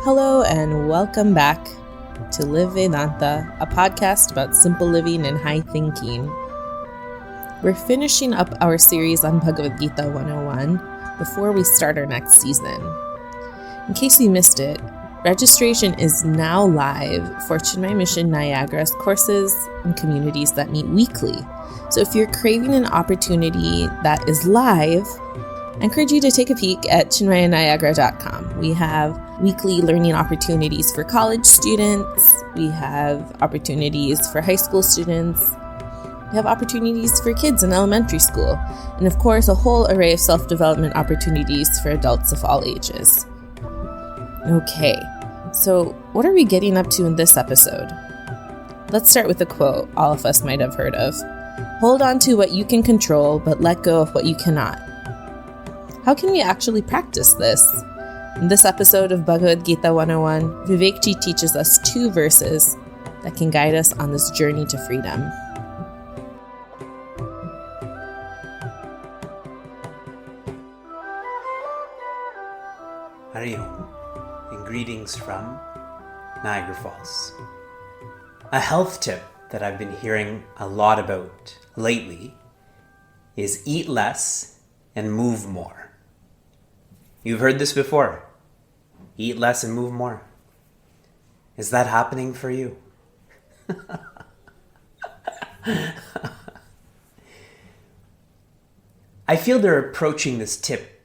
Hello and welcome back to Live Vedanta, a podcast about simple living and high thinking. We're finishing up our series on Bhagavad Gita 101 before we start our next season. In case you missed it, registration is now live for Chinmaya Mission Niagara's courses and communities that meet weekly. So if you're craving an opportunity that is live, I encourage you to take a peek at chinmayaniagara.com. We have weekly learning opportunities for college students. We have opportunities for high school students. We have opportunities for kids in elementary school. And of course, a whole array of self-development opportunities for adults of all ages. Okay, so what are we getting up to in this episode? Let's start with a quote all of us might have heard of. Hold on to what you can control, but let go of what you cannot. How can we actually practice this? In this episode of Bhagavad Gita 101, Vivekji teaches us 2 verses that can guide us on this journey to freedom. Hari Om, and greetings from Niagara Falls. A health tip that I've been hearing a lot about lately is eat less and move more. You've heard this before. Eat less and move more. Is that happening for you? I feel they're approaching this tip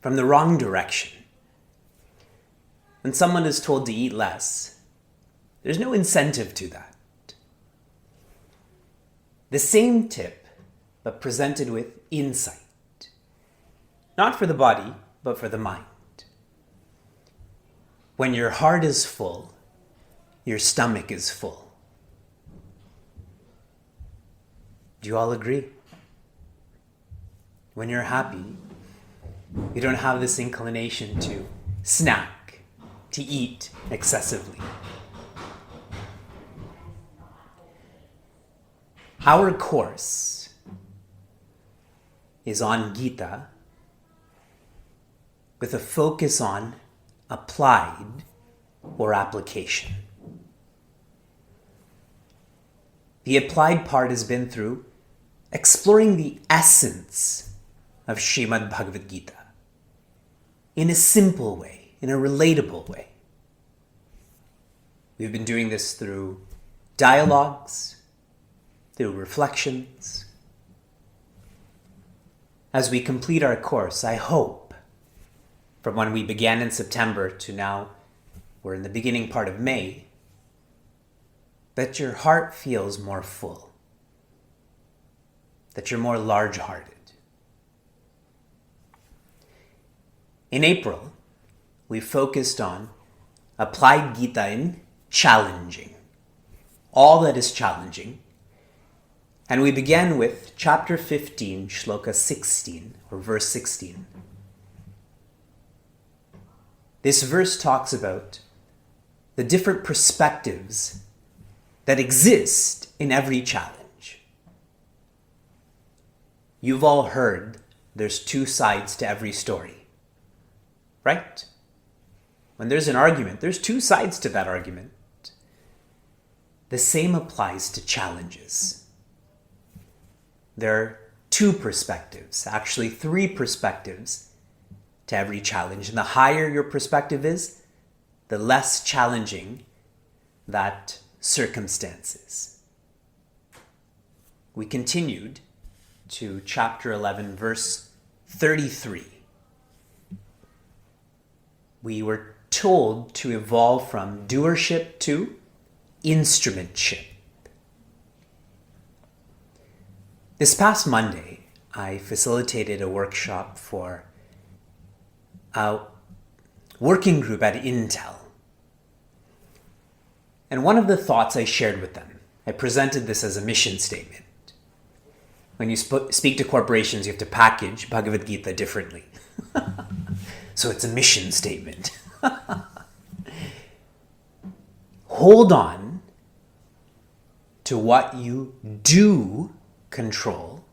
from the wrong direction. When someone is told to eat less, there's no incentive to that. The same tip, but presented with insight. Not for the body, but for the mind. When your heart is full, your stomach is full. Do you all agree? When you're happy, you don't have this inclination to snack, to eat excessively. Our course is on Gita with a focus on applied or application. The applied part has been through exploring the essence of Srimad Bhagavad Gita in a simple way, in a relatable way. We've been doing this through dialogues, through reflections. As we complete our course, I hope, from when we began in September to now we're in the beginning part of May, that your heart feels more full, that you're more large-hearted. In April, we focused on applied Gita in challenging, all that is challenging, and we began with chapter 15, shloka 16, or verse 16. This verse talks about the different perspectives that exist in every challenge. You've all heard there's 2 sides to every story, right? When there's an argument, there's 2 sides to that argument. The same applies to challenges. There are 2 perspectives, actually 3 perspectives to every challenge. And the higher your perspective is, the less challenging that circumstance is. We continued to chapter 11, verse 33. We were told to evolve from doership to instrumentship. This past Monday, I facilitated a workshop for a working group at Intel. And one of the thoughts I shared with them, I presented this as a mission statement. When you speak to corporations, you have to package Bhagavad Gita differently. So it's a mission statement. Hold on to what you do control.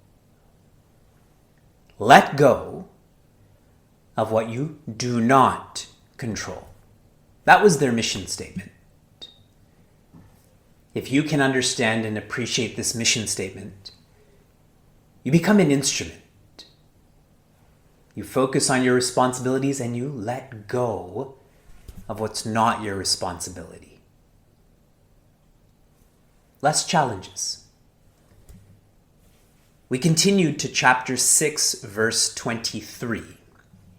Let go of what you do not control. That was their mission statement. If you can understand and appreciate this mission statement, you become an instrument. You focus on your responsibilities and you let go of what's not your responsibility. Less challenges. We continued to chapter 6, verse 23.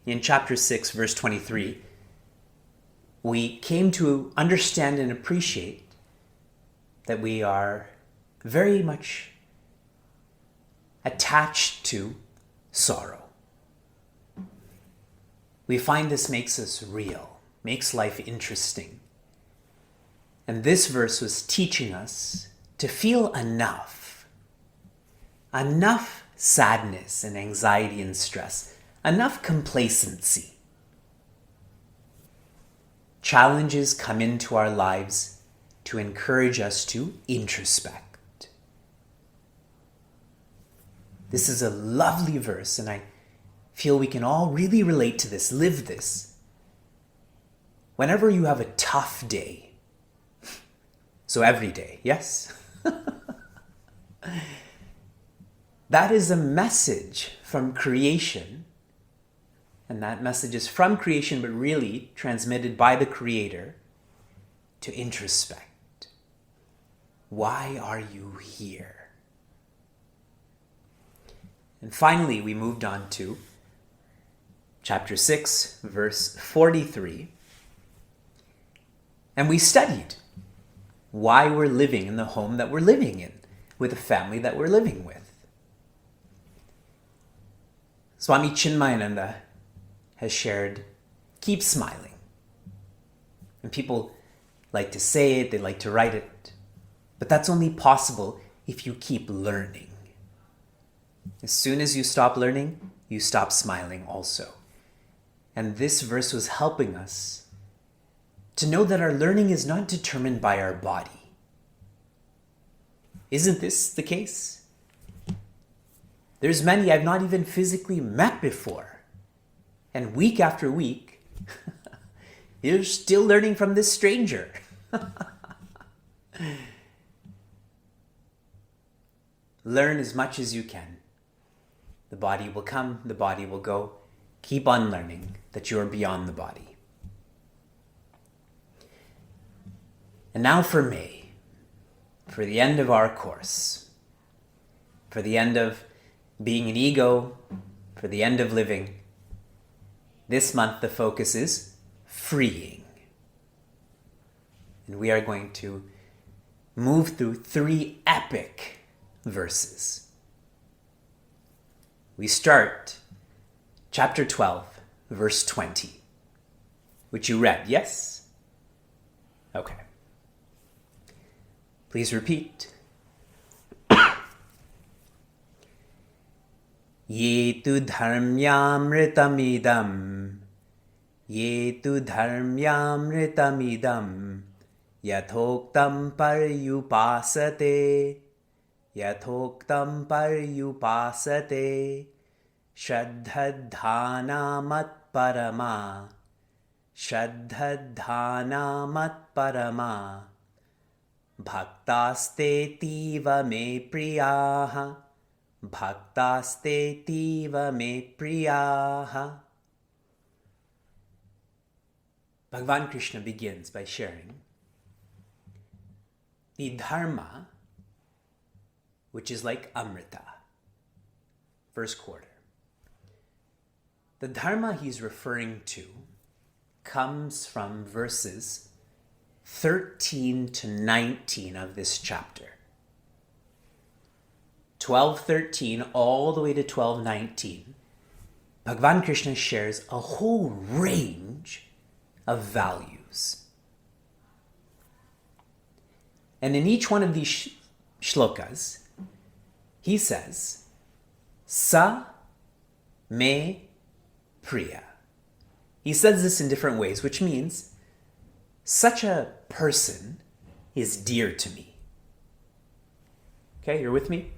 In chapter 6, verse 23, we came to understand and appreciate that we are very much attached to sorrow. We find this makes us real, makes life interesting. And this verse was teaching us to feel enough sadness and anxiety and stress, enough complacency. Challenges come into our lives to encourage us to introspect. This is a lovely verse, and I feel we can all really relate to this, live this. Whenever you have a tough day, so every day, yes? That is a message from creation, and that message is from creation, but really transmitted by the Creator to introspect. Why are you here? And finally, we moved on to chapter 6, verse 43. And we studied why we're living in the home that we're living in, with the family that we're living with. Swami Chinmaya has shared, keep smiling. And people like to say it, they like to write it. But that's only possible if you keep learning. As soon as you stop learning, you stop smiling also. And this verse was helping us to know that our learning is not determined by our body. Isn't this the case? There's many I've not even physically met before. And week after week, you're still learning from this stranger. Learn as much as you can. The body will come, the body will go. Keep on learning that you are beyond the body. And now for May, for the end of our course, for the end of being an ego, for the end of living. This month the focus is freeing. And we are going to move through 3 epic verses. We start chapter 12, verse 20, which you read, yes? Okay. Please repeat. Ye tu dharmyamritamidam, ye tu dharmyamritamidam, yathoktam paryupasate, yathoktam paryupasate, shraddhadhana matparama, shraddhadhana matparama, bhaktaste tiva me priyaha, bhaktaste tiva me priyaha. Bhagavan Krishna begins by sharing the dharma, which is like amrita, first quarter. The dharma he's referring to comes from verses 13 to 19 of this chapter. 12:13 all the way to 12:19, Bhagavan Krishna shares a whole range of values. And in each one of these shlokas, he says, Sa me priya. He says this in different ways, which means such a person is dear to me. Okay, you're with me?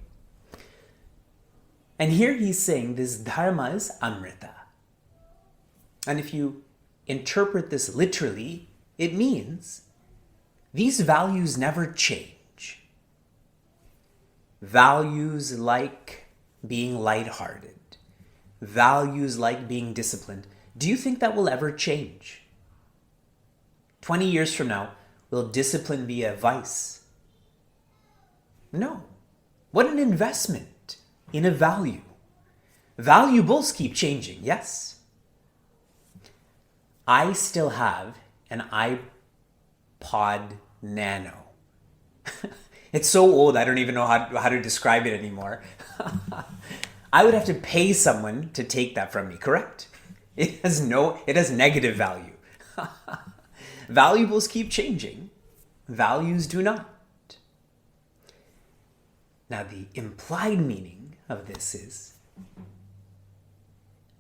And here he's saying this dharma is amrita. And if you interpret this literally, it means these values never change. Values like being lighthearted, values like being disciplined, do you think that will ever change? 20 years from now, will discipline be a vice? No. What an investment in a value. Valuables keep changing, yes? I still have an iPod Nano. It's so old, I don't even know how to describe it anymore. I would have to pay someone to take that from me, correct? It has negative value. Valuables keep changing. Values do not. Now, the implied meaning of this is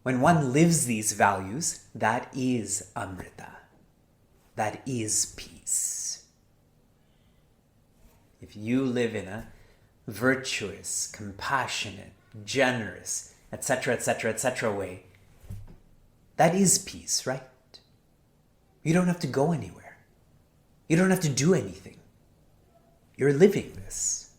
when one lives these values, that is Amrita. That is peace. If you live in a virtuous, compassionate, generous, etc., etc., etc. way, that is peace, right? You don't have to go anywhere. You don't have to do anything. You're living this.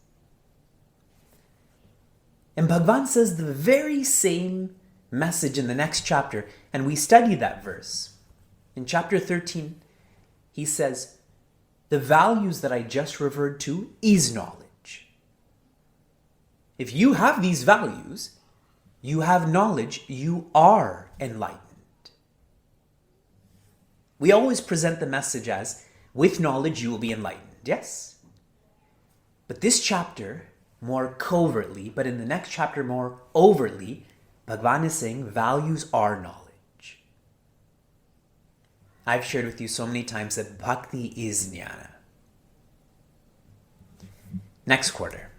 And Bhagavan says the very same message in the next chapter, and we study that verse. In chapter 13, he says, the values that I just referred to is knowledge. If you have these values, you have knowledge, you are enlightened. We always present the message as, with knowledge you will be enlightened, yes? But this chapter, more covertly, but in the next chapter more overtly, Bhagavan is saying values are knowledge. I've shared with you so many times that bhakti is jnana. Next quarter.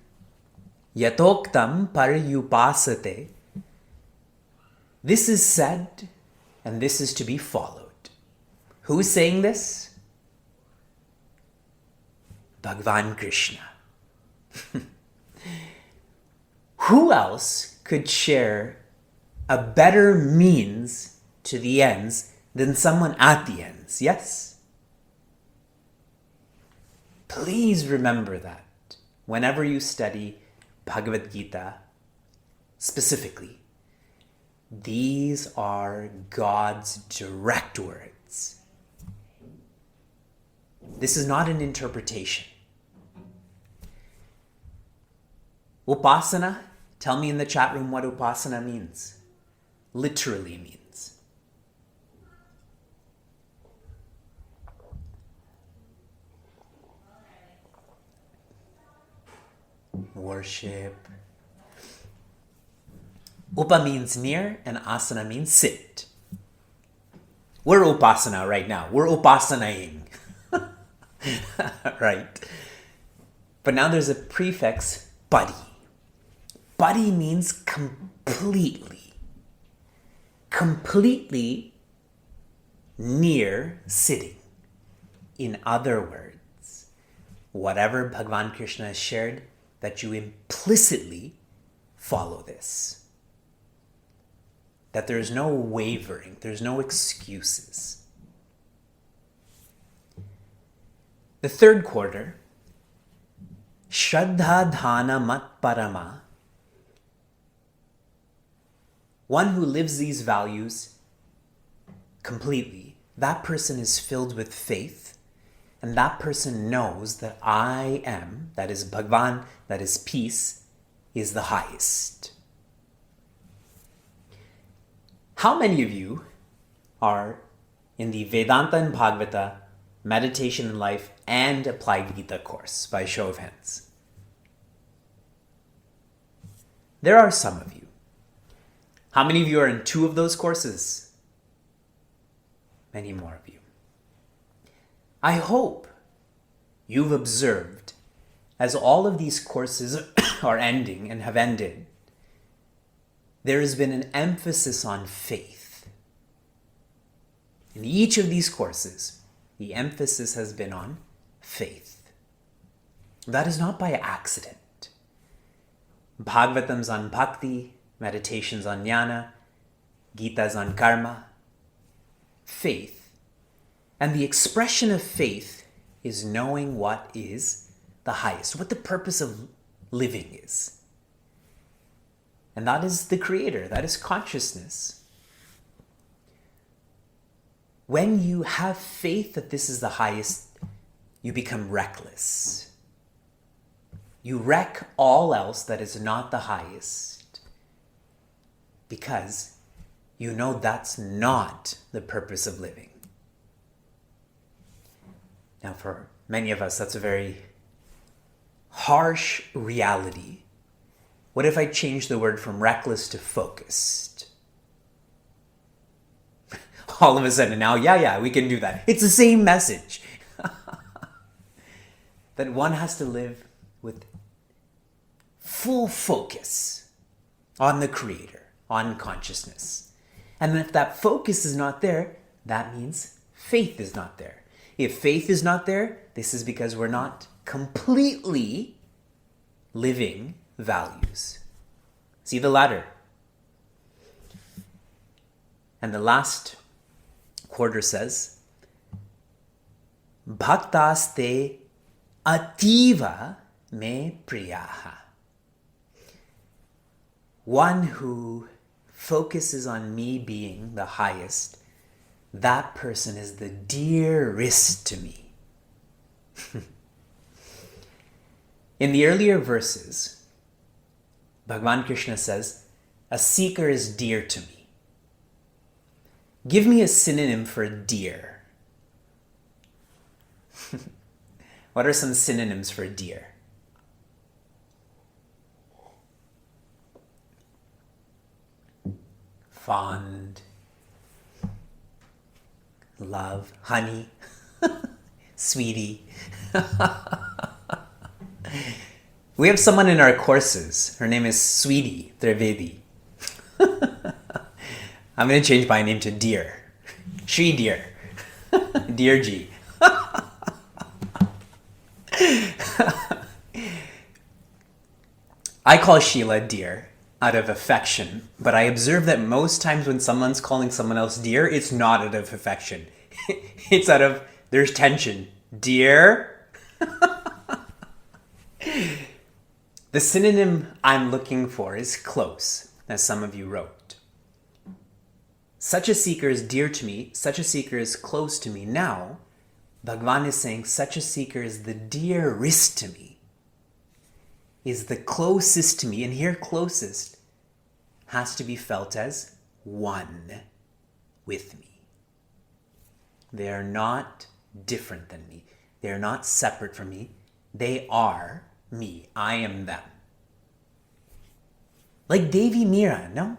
Yatoktam paryupasate. This is said, and this is to be followed. Who's saying this? Bhagavan Krishna. Who else could share a better means to the ends than someone at the ends, yes? Please remember that whenever you study Bhagavad Gita, specifically, these are God's direct words. This is not an interpretation. Upasana, tell me in the chat room what upasana means. Literally means. Worship. Upa means near and asana means sit. We're upasana right now. We're upasanaing. Right? But now there's a prefix, buddy. Buddy means completely. Completely near sitting. In other words, whatever Bhagavan Krishna has shared, that you implicitly follow this. That there's no wavering, there's no excuses. The third quarter, Shraddha Dhana Mat Parama. One who lives these values completely, that person is filled with faith, and that person knows that I am, that is Bhagavan, that is peace, is the highest. How many of you are in the Vedanta and Bhagavata Meditation in Life and Applied Gita course, by show of hands? There are some of you. How many of you are in 2 of those courses? Many more of you. I hope you've observed, as all of these courses are ending and have ended, there has been an emphasis on faith. In each of these courses, the emphasis has been on faith. That is not by accident. Bhagavatam's on bhakti, meditations on jnana, Gita's on karma. Faith And the expression of faith is knowing what is the highest, what the purpose of living is. And that is the Creator, that is consciousness. When you have faith that this is the highest, you become reckless. You wreck all else that is not the highest because you know that's not the purpose of living. Now, for many of us, that's a very harsh reality. What if I change the word from reckless to focused? All of a sudden now, yeah, we can do that. It's the same message. That one has to live with full focus on the Creator, on consciousness. And if that focus is not there, that means faith is not there. If faith is not there, this is because we're not completely living values. See the ladder. And the last quarter says, Bhaktaste ativa me priyaha. One who focuses on me being the highest, that person is the dearest to me. In the earlier verses, Bhagavan Krishna says, a seeker is dear to me. Give me a synonym for dear. What are some synonyms for dear? Fond, love, honey, sweetie. We have someone in our courses. Her name is Sweetie Trivedi. I'm going to change my name to Dear. Shri Dear. Dear G. I call Sheila Dear out of affection, but I observe that most times when someone's calling someone else Dear, it's not out of affection. It's out of, there's tension. Dear. The synonym I'm looking for is close, as some of you wrote. Such a seeker is dear to me, such a seeker is close to me. Now, Bhagavan is saying such a seeker is the dearest to me, is the closest to me, and here closest has to be felt as one with me. They are not different than me. They are not separate from me. They are me. I am them. Like Devi Meera, no?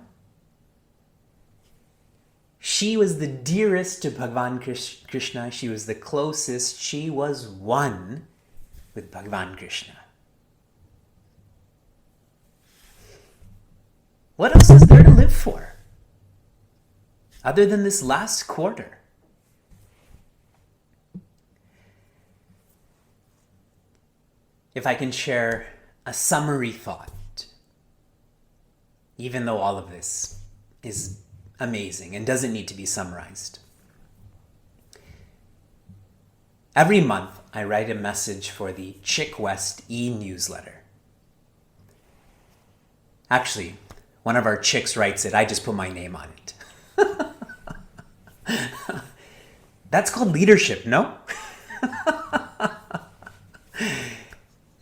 She was the dearest to Bhagavan Krishna. She was the closest. She was one with Bhagavan Krishna. What else is there to live for? Other than this last quarter. If I can share a summary thought, even though all of this is amazing and doesn't need to be summarized. Every month, I write a message for the Chick West e-newsletter. Actually, one of our chicks writes it. I just put my name on it. That's called leadership, no?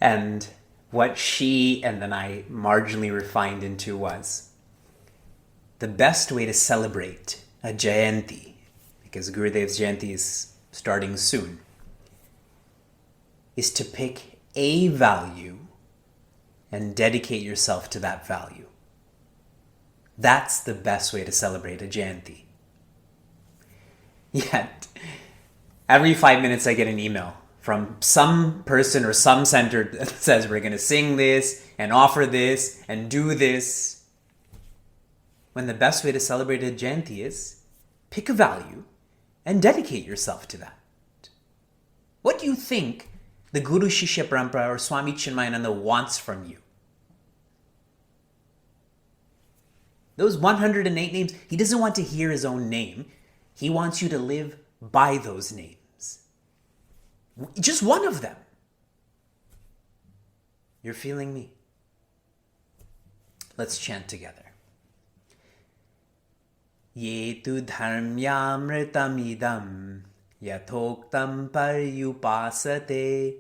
And what she and then I marginally refined into was the best way to celebrate a Jayanti, because Gurudev's Jayanti is starting soon, is to pick a value and dedicate yourself to that value. That's the best way to celebrate a Jayanti. Yet, every 5 minutes I get an email from some person or some center that says we're going to sing this and offer this and do this. When the best way to celebrate a Jayanti is pick a value and dedicate yourself to that. What do you think the Guru Shishya Parampara or Swami Chinmayananda wants from you? Those 108 names, he doesn't want to hear his own name. He wants you to live by those names. Just one of them. You're feeling me? Let's chant together. Ye tu dharmyamritam idam yathoktam paryupasate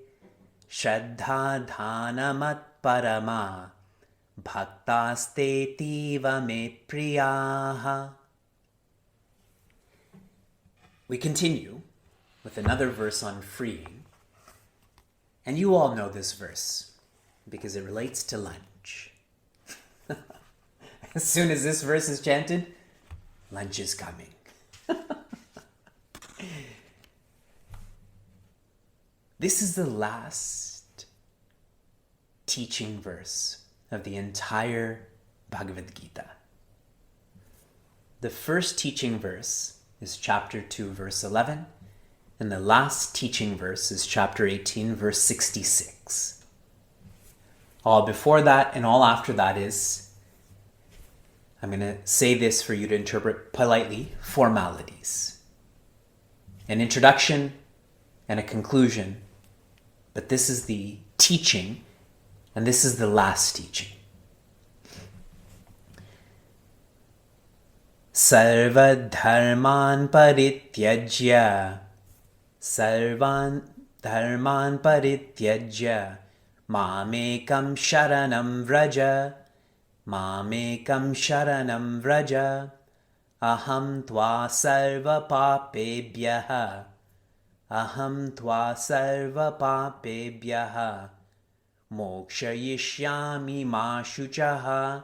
shraddha dhanamat parama bhaktaste tiva me priyaha. We continue with another verse on freeing. And you all know this verse because it relates to lunch. As soon as this verse is chanted, lunch is coming. This is the last teaching verse of the entire Bhagavad Gita. The first teaching verse is chapter 2, verse 11, and the last teaching verse is chapter 18, verse 66. All before that and all after that is, I'm going to say this for you to interpret politely, formalities. An introduction and a conclusion, but this is the teaching, and this is the last teaching. Sarva dharman parityajya mamekam sharanam vraja aham tva sarva papebhyaha mokshayishyami ma shuchaha.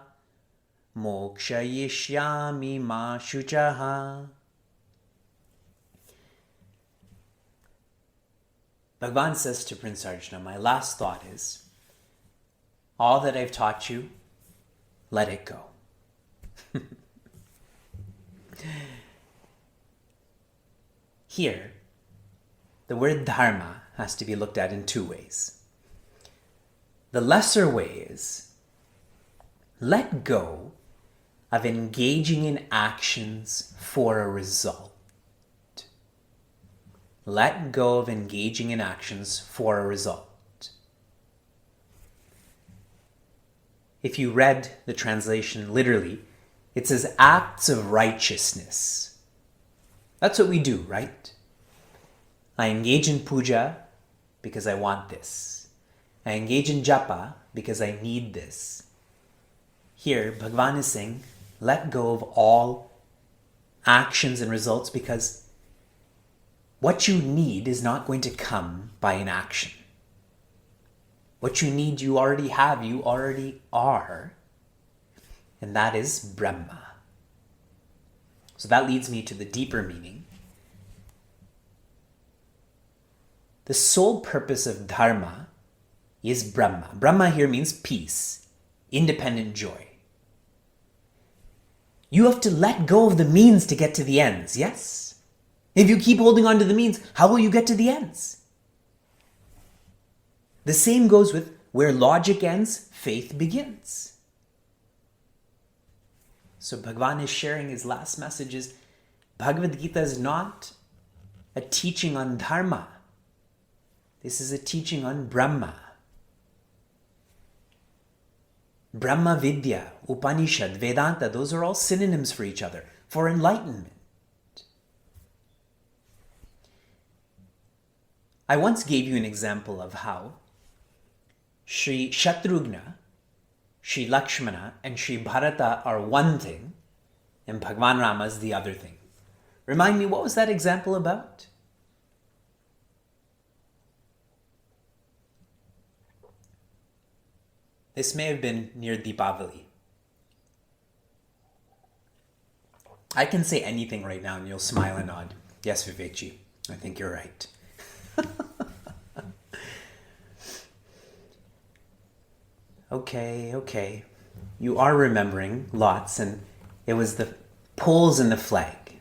Bhagavan says to Prince Arjuna, my last thought is, all that I've taught you, let it go. Here, the word dharma has to be looked at in two ways. The lesser way is, let go of engaging in actions for a result. Let go of engaging in actions for a result. If you read the translation literally, it says acts of righteousness. That's what we do, right? I engage in puja because I want this. I engage in japa because I need this. Here, Bhagavan is saying, let go of all actions and results because what you need is not going to come by an action. What you need, you already have, you already are. And that is Brahma. So that leads me to the deeper meaning. The sole purpose of dharma is Brahma. Brahma here means peace, independent joy. You have to let go of the means to get to the ends, yes? If you keep holding on to the means, how will you get to the ends? The same goes with where logic ends, faith begins. So Bhagavan is sharing his last message is, Bhagavad Gita is not a teaching on dharma. This is a teaching on Brahma. Brahma Vidya, Upanishad, Vedanta, those are all synonyms for each other, for enlightenment. I once gave you an example of how Sri Shatrughna, Sri Lakshmana, and Sri Bharata are one thing, and Bhagwan Rama is the other thing. Remind me, what was that example about? This may have been near Deepavali. I can say anything right now and you'll smile and nod. Yes, Vivekji, I think you're right. Okay. You are remembering lots, and it was the poles in the flag.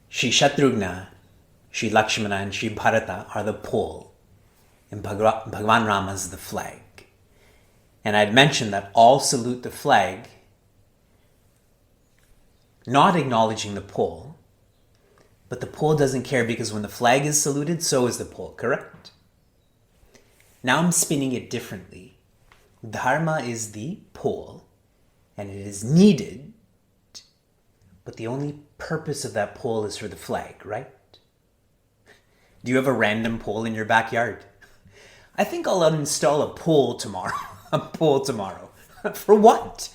Sri Shatrughna, Sri Lakshmana, and Sri Bharata are the pole, and Bhagwan Rama is the flag. And I'd mentioned that all salute the flag, not acknowledging the pole, But the pole doesn't care because when the flag is saluted, so is the pole, correct? Now I'm spinning it differently. Dharma is the pole, and it is needed, but the only purpose of that pole is for the flag, right? Do you have a random pole in your backyard? I think I'll uninstall a pole tomorrow. A pole tomorrow. For what?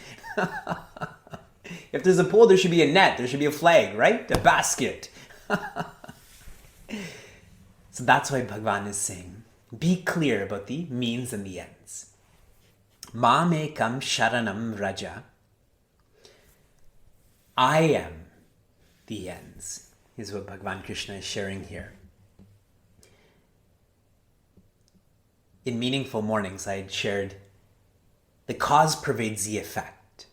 If there's a pole, there should be a net. There should be a flag, right? A basket. So that's why Bhagavan is saying, be clear about the means and the ends. Mamekam sharanam raja. I am the ends, is what Bhagavan Krishna is sharing here. In Meaningful Mornings, I had shared the cause pervades the effect.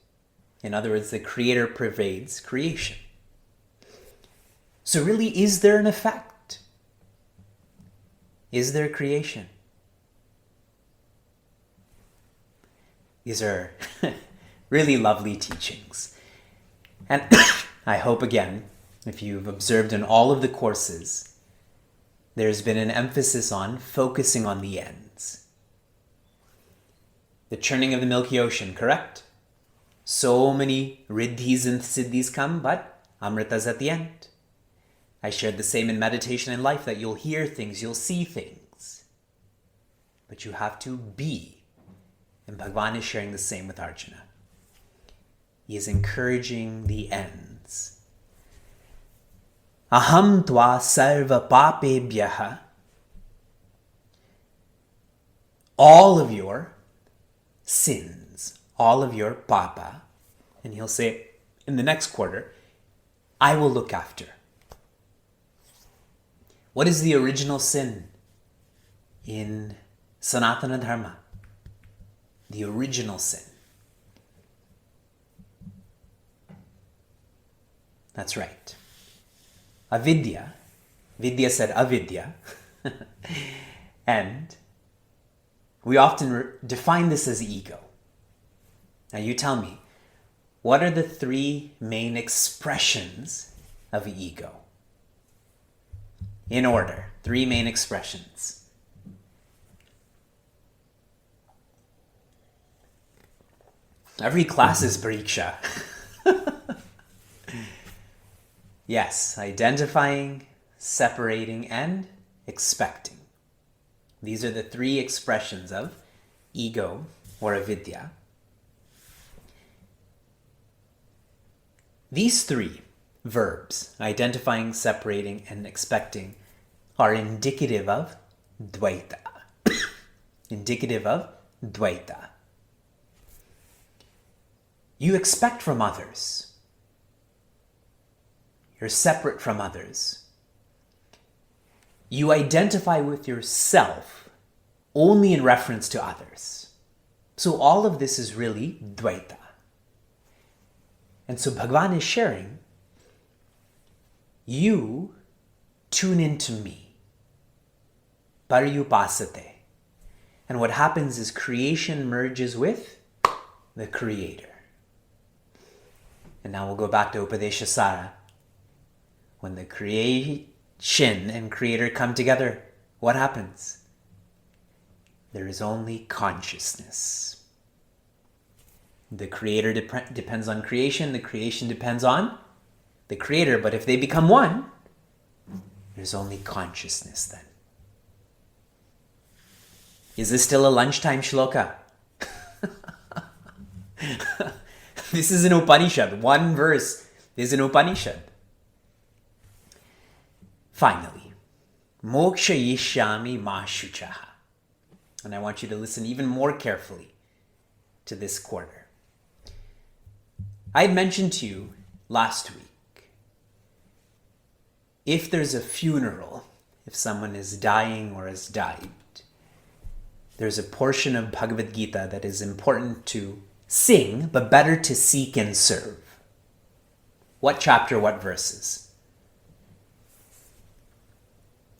In other words, the creator pervades creation. So really, is there an effect? Is there creation? These are really lovely teachings. And I hope, again, if you've observed in all of the courses, there's been an emphasis on focusing on the ends. The churning of the Milky Ocean, correct? So many riddhis and siddhis come, but amrita's at the end. I shared the same in meditation and life, that you'll hear things, you'll see things, but you have to be. And Bhagavan is sharing the same with Arjuna. He is encouraging the ends. Aham tva sarva papebhyaha. All of your sins, all of your papa, and he'll say in the next quarter, I will look after. What is the original sin in Sanatana Dharma? The original sin. That's right. Avidya. Vidya said avidya. And we often define this as ego. Now you tell me, what are the three main expressions of ego? In order, three main expressions. Every class is pariksha. Yes, identifying, separating, and expecting. These are the three expressions of ego or avidya. These three verbs, identifying, separating, and expecting, are indicative of dvaita. Indicative of dvaita. You expect from others. You're separate from others. You identify with yourself only in reference to others. So all of this is really dvaita. And so Bhagavan is sharing, you tune into me. Paryupasate. And what happens is creation merges with the creator. And now we'll go back to Upadeshasara. When the creation and creator come together, what happens? There is only consciousness. The creator depends on creation, the creation depends on the creator, but if they become one, there's only consciousness then. Is this still a lunchtime shloka? This is an Upanishad. One verse is an Upanishad. Finally, moksha yishyami ma shuchaha. And I want you to listen even more carefully to this quarter. I had mentioned to you last week, if there's a funeral, if someone is dying or has died, there's a portion of Bhagavad Gita that is important to sing, but better to seek and serve. What chapter, what verses?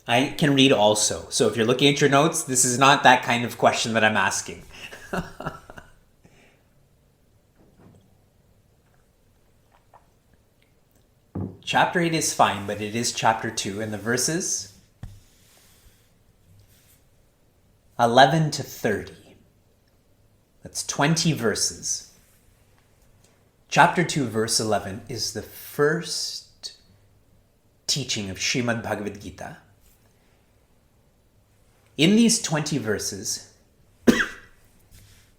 I can read also. So if you're looking at your notes, this is not that kind of question that I'm asking. Chapter 8 is fine, but it is chapter 2, and the verses 11 to 30. That's 20 verses. Chapter 2, verse 11 is the first teaching of Srimad Bhagavad Gita. In these 20 verses,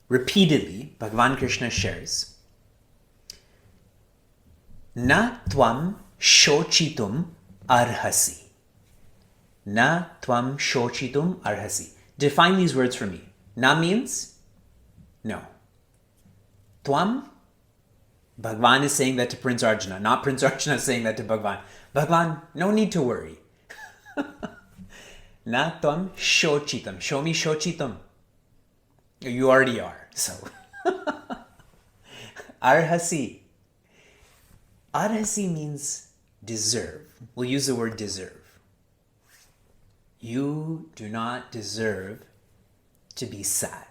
repeatedly, Bhagavan Krishna shares, Na tvam shochitum arhasi. Na tvam shochitum arhasi. Define these words for me. Na means no. Tvam, Bhagavan is saying that to Prince Arjuna, not Prince Arjuna saying that to Bhagavan. Bhagavan, no need to worry. Na tvam shochitam. Show me shochitam. You already are. So, arhasi. Arhasi means deserve. We'll use the word deserve. You do not deserve to be sad.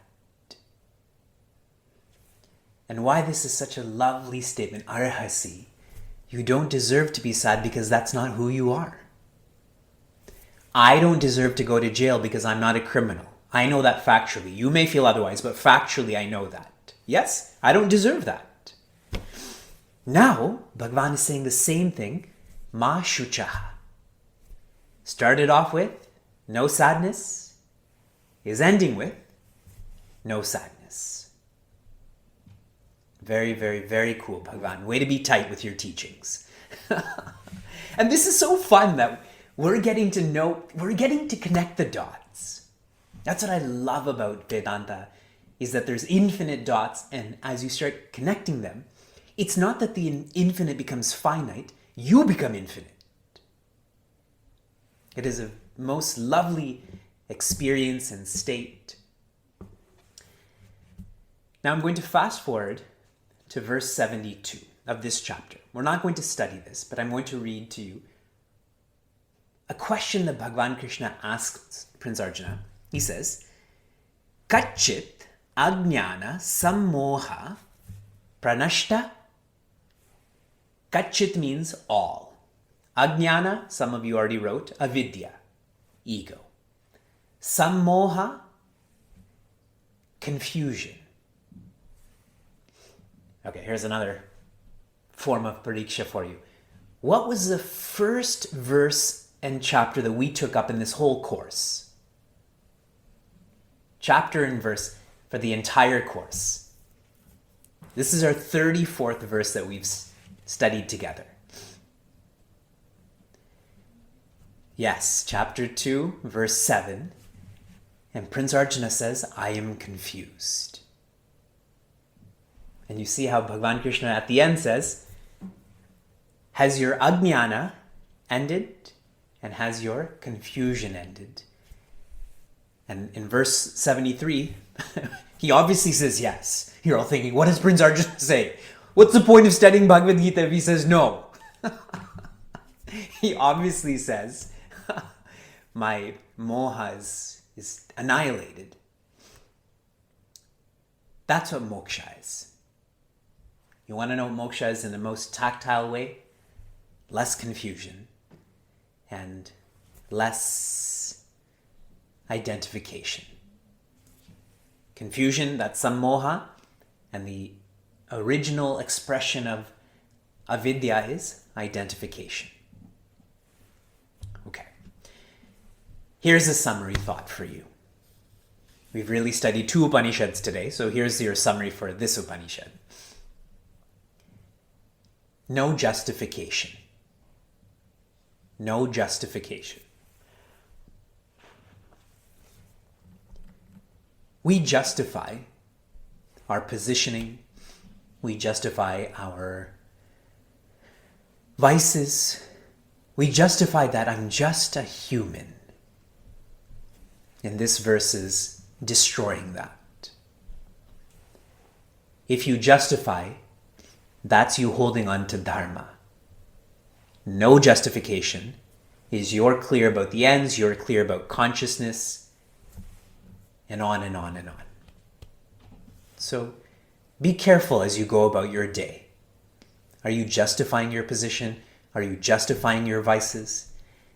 And why this is such a lovely statement, arhasi, you don't deserve to be sad because that's not who you are. I don't deserve to go to jail because I'm not a criminal. I know that factually. You may feel otherwise, but factually I know that. Yes, I don't deserve that. Now, Bhagavan is saying the same thing, ma shuchaha. Started off with no sadness, is ending with no sadness. Very, very, very cool, Bhagavan. Way to be tight with your teachings. And this is so fun that we're getting to connect the dots. That's what I love about Vedanta, is that there's infinite dots, and as you start connecting them, it's not that the infinite becomes finite, you become infinite. It is a most lovely experience and state. Now I'm going to fast forward to verse 72 of this chapter. We're not going to study this, but I'm going to read to you a question that Bhagavan Krishna asks Prince Arjuna. He says, Kachit ajnana sammoha pranashta. Kachit means all. Ajnana, some of you already wrote, avidya, ego. Sammoha, confusion. Okay, here's another form of pariksha for you. What was the first verse and chapter that we took up in this whole course? Chapter and verse for the entire course. This is our 34th verse that we've studied together. Yes, chapter 2, verse 7. And Prince Arjuna says, I am confused. And you see how Bhagavan Krishna at the end says, has your ajnana ended? And has your confusion ended? And in verse 73, he obviously says yes. You're all thinking, what does Prince Arjuna say? What's the point of studying Bhagavad Gita if he says no? He obviously says, my moha is annihilated. That's what moksha is. You want to know what moksha is in the most tactile way? Less confusion and less identification. Confusion, that's sammoha, and the original expression of avidya is identification. Okay. Here's a summary thought for you. We've really studied 2 Upanishads today, so here's your summary for this Upanishad. No justification. No justification. We justify our positioning. We justify our vices. We justify that I'm just a human. And this verse is destroying that. If you justify, that's you holding on to dharma. No justification is you're clear about the ends, you're clear about consciousness, and on and on and on. So be careful as you go about your day. Are you justifying your position? Are you justifying your vices?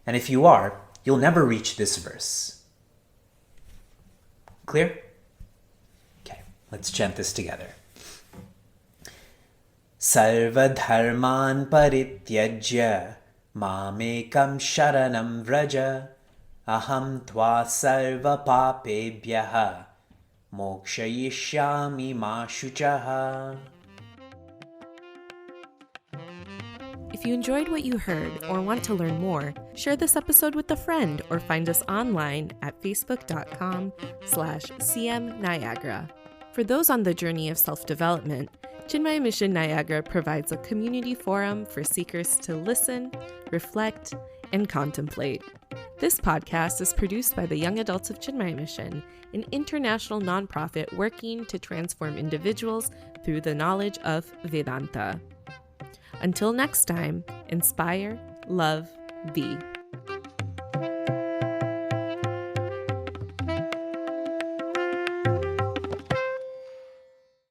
And if you are, you'll never reach this verse. Clear? Okay, let's chant this together. Sarva dharman parityajya mamekam sharanam vraja aham tva sarva papebhyaha mokshayishyami ma shuchaha. If you enjoyed what you heard or want to learn more, share this episode with a friend or find us online at facebook.com/cmniagara. For those on the journey of self-development, Chinmaya Mission Niagara provides a community forum for seekers to listen, reflect, and contemplate. This podcast is produced by the Young Adults of Chinmaya Mission, an international nonprofit working to transform individuals through the knowledge of Vedanta. Until next time, inspire, love, be.